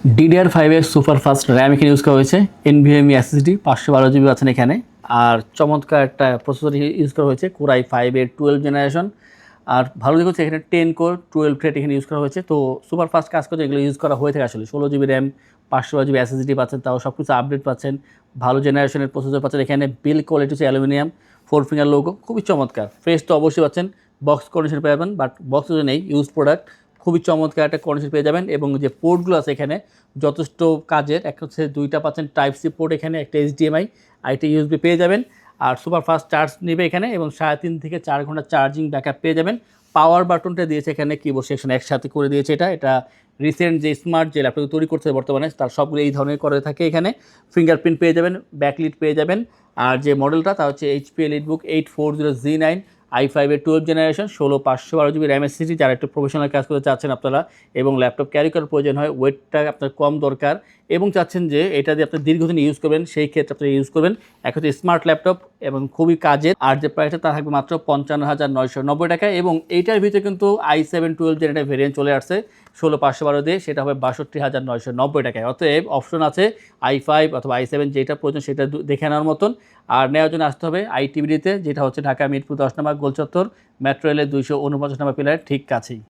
DDR5 এর super fast RAM এখানে use করা হয়েছে। NVMe SSD 512 জিবি আছেন এখানে। আর চমৎকার একটা প্রসেসর ইউজ করা হয়েছে Core i5 এর 12 জেনারেশন। আর ভালো দিক হচ্ছে এখানে 10 কোর 12 থ্রেড এখানে ইউজ করা হয়েছে। তো সুপার ফাস্ট কাজ করতে এগুলো ইউজ করা হয়ে থাকে আসলে। 16 জিবি র্যাম, 512 জিবি SSD পাচ্ছেন, তাও সব কিছু আপডেট পাচ্ছেন, ভালো জেনারেশনের প্রসেসর পাচ্ছেন। এখানে বিল কোয়ালিটি হচ্ছে অ্যালুমিনিয়াম, 4 ফিঙ্গার লোগো, খুবই চমৎকার। ফ্রেশ তো অবশ্যই পাচ্ছেন, বক্স কন্ডিশন পেয়ে যাবেন, বাট বক্স যদি নেই ইউজ প্রোডাক্ট, খুবই চমৎকার একটা কন্ডিশন পেয়ে যাবেন। এবং যে পোর্টগুলো আছে এখানে যথেষ্ট কাজের, একটা হচ্ছে দুইটা পাচ্ছেন টাইপ সি পোর্ট এখানে, একটা HDMI আর একটা USB পেয়ে যাবেন। আর সুপার ফাস্ট চার্জ নেবে এখানে এবং 3.5 থেকে 4 ঘন্টা চার্জিং ব্যাকআপ পেয়ে যাবেন। পাওয়ার বাটনটা দিয়েছে এখানে, কিবোর্ড সেকশন একসাথে করে দিয়েছে। এটা রিসেন্ট যে স্মার্ট যে ল্যাপটপ তৈরি করছে বর্তমানে তার সবগুলো এই ধরনের করে থাকে। এখানে ফিঙ্গারপ্রিন্ট পেয়ে যাবেন, ব্যাকলিট পেয়ে যাবেন। আর যে মডেলটা তা হচ্ছে HP EliteBook 840Z9 i5 এর 12 জেনারেশন, 16/512 জিবি র্যাম SSD। যারা একটু প্রফেশনাল কাজ করতে চাচ্ছেন আপনারা এবং ল্যাপটপ ক্যারি করার প্রয়োজন হয়, ওয়েটটা আপনার কম দরকার এবং চাচ্ছেন যে এটা দিয়ে আপনি দীর্ঘদিন ইউজ করবেন, সেই ক্ষেত্রে আপনি ইউজ করবেন। এক হচ্ছে স্মার্ট ল্যাপটপ এবং খুবই কাজের। আর যে প্রাইসটা তা থাকবে মাত্র 55,990 টাকায়। এবং এইটার ভিতরে কিন্তু i7 12 জেনারেটর ভেরিয়েন্ট চলে আসছে 16/512 দিয়ে, সেটা হবে 62,990 টাকায়। অতএব অপশন আছে i5 অথবা i7, যেটা প্রয়োজন সেটা দেখে নেওয়ার মতন। আর নেওয়ার জন্য আসতে হবে ITBD-তে, যেটা হচ্ছে ঢাকা মিরপুর 10 নম্বর গোলচত্বর, মেট্রো রেলের 249 নম্বর পিলারের ঠিক কাছেই।